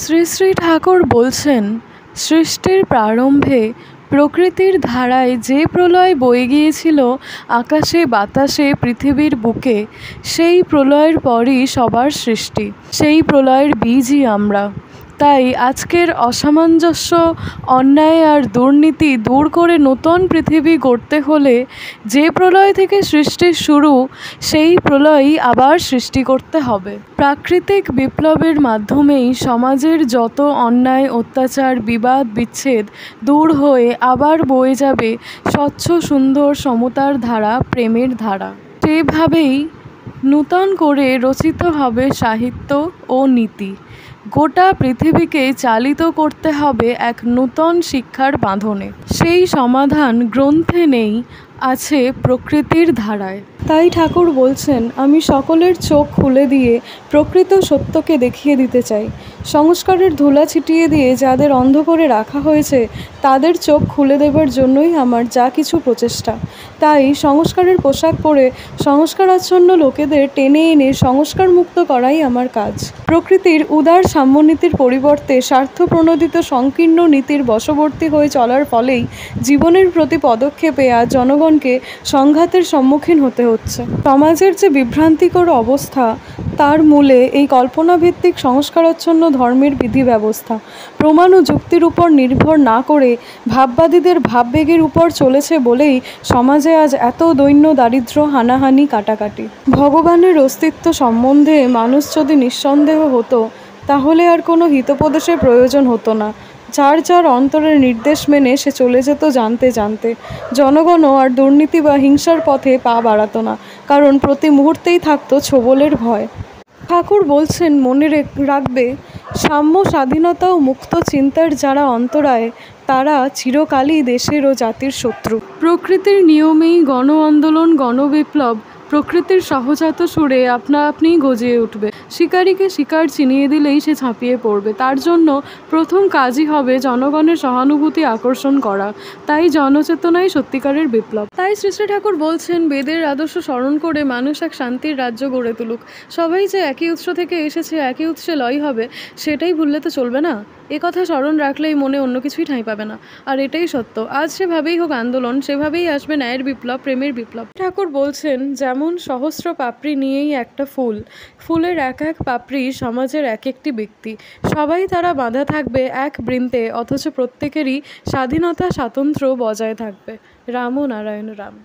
শ্রী শ্রী ঠাকুর বলছেন, সৃষ্টির প্রারম্ভে প্রকৃতির ধারায় যে প্রলয় বয়ে গিয়েছিল আকাশে বাতাসে পৃথিবীর বুকে, সেই প্রলয়ের পরই সবার সৃষ্টি। সেই প্রলয়ের বীজই আমরা। তাই আজকের অসামঞ্জস্য, অন্যায় আর দুর্নীতি দূর করে নতুন পৃথিবী গড়তে হলে যে প্রলয় থেকে সৃষ্টির শুরু, সেই প্রলয়ই আবার সৃষ্টি করতে হবে। প্রাকৃতিক বিপ্লবের মাধ্যমেই সমাজের যত অন্যায়, অত্যাচার, বিবাদ, বিচ্ছেদ দূর হয়ে আবার বয়ে যাবে স্বচ্ছ, সুন্দর সমতার ধারা, প্রেমের ধারা। সেভাবেই নূতন করে রচিত হবে সাহিত্য ও নীতি। গোটা পৃথিবীকে চালিত করতে হবে এক নূতন শিক্ষার বাঁধনে। সেই সমাধান গ্রন্থে নেই, আছে প্রকৃতির ধারায়। তাই ঠাকুর বলছেন, আমি সকলের চোখ খুলে দিয়ে প্রকৃত সত্যকে দেখিয়ে দিতে চাই। সংস্কারের ধুলা ছিটিয়ে দিয়ে যাদের অন্ধ করে রাখা হয়েছে, তাদের চোখ খুলে দেবার জন্যই আমার যা কিছু প্রচেষ্টা। তাই সংস্কারের পোশাক পরে সংস্কারাচ্ছন্ন লোকেদের টেনে এনে সংস্কার মুক্ত করাই আমার কাজ। প্রকৃতির উদার সাম্যনীতির পরিবর্তে স্বার্থপ্রণোদিত সংকীর্ণ নীতির বশবর্তী হয়ে চলার ফলেই জীবনের প্রতি পদক্ষেপে আজ জনগণকে সংঘাতের সম্মুখীন হতে হচ্ছে। সমাজের যে বিভ্রান্তিকর অবস্থা, তার মূলে এই কল্পনাভিত্তিক সংস্কারাচ্ছন্ন ধর্মের বিধি ব্যবস্থা প্রমাণ ও যুক্তির উপর নির্ভর না করে ভাববাদীদের ভাববেগের উপর চলেছে বলেই সমাজে আজ এত দৈন্য, দারিদ্র্য, হানাহানি, কাটাকাটি। ভগবানের অস্তিত্ব সম্বন্ধে মানুষ যদি নিঃসন্দেহ হতো, তাহলে আর কোনো হিতোপদেশের প্রয়োজন হতো না। যার যার অন্তরের নির্দেশ মেনে সে চলে যেত জানতে জানতে। জনগণও আর দুর্নীতি বা হিংসার পথে পা বাড়াতো না, কারণ প্রতি মুহূর্তেই থাকতো ছোবলের ভয়। ঠাকুর বলছেন, মনে রাখবে, সাম্য, স্বাধীনতা ও মুক্ত চিন্তার যারা অন্তরায়, তারা চিরকালই দেশের ও জাতির শত্রু। প্রকৃতির নিয়মেই গণ আন্দোলন, গণবিপ্লব প্রকৃতির সহজাত সুরে আপনা আপনিই গজিয়ে উঠবে। শিকারীকে শিকার চিনিয়ে দিলেই সে ঝাঁপিয়ে পড়বে। তার জন্য প্রথম কাজই হবে জনগণের সহানুভূতি আকর্ষণ করা। তাই জনচেতনাই সত্যিকারের বিপ্লব। তাই শ্রী শ্রী ঠাকুর বলছেন, বেদের আদর্শ স্মরণ করে মানুষ এক শান্তির রাজ্য গড়ে তুলুক। সবাই যে একই উৎস থেকে এসেছে, একই উৎসে লয় হবে, সেটাই ভুললে তো চলবে না। এ কথা স্মরণ রাখলেই মনে অন্য কিছুই ঠাঁই পাবে না। আর এটাই সত্য। আজ সেভাবেই হোক আন্দোলন, সেভাবেই আসবে ন্যায়ের বিপ্লব, প্রেমের বিপ্লব। ঠাকুর বলছেন, যেমন সহস্র পাপড়ি নিয়েই একটা ফুল, ফুলের এক এক পাপড়ি সমাজের এক একটি ব্যক্তি। সবাই তারা বাঁধা থাকবে এক বৃন্তে, অথচ প্রত্যেকেরই স্বাধীনতা, স্বাতন্ত্র্য বজায় থাকবে। রাম নারায়ণ রাম।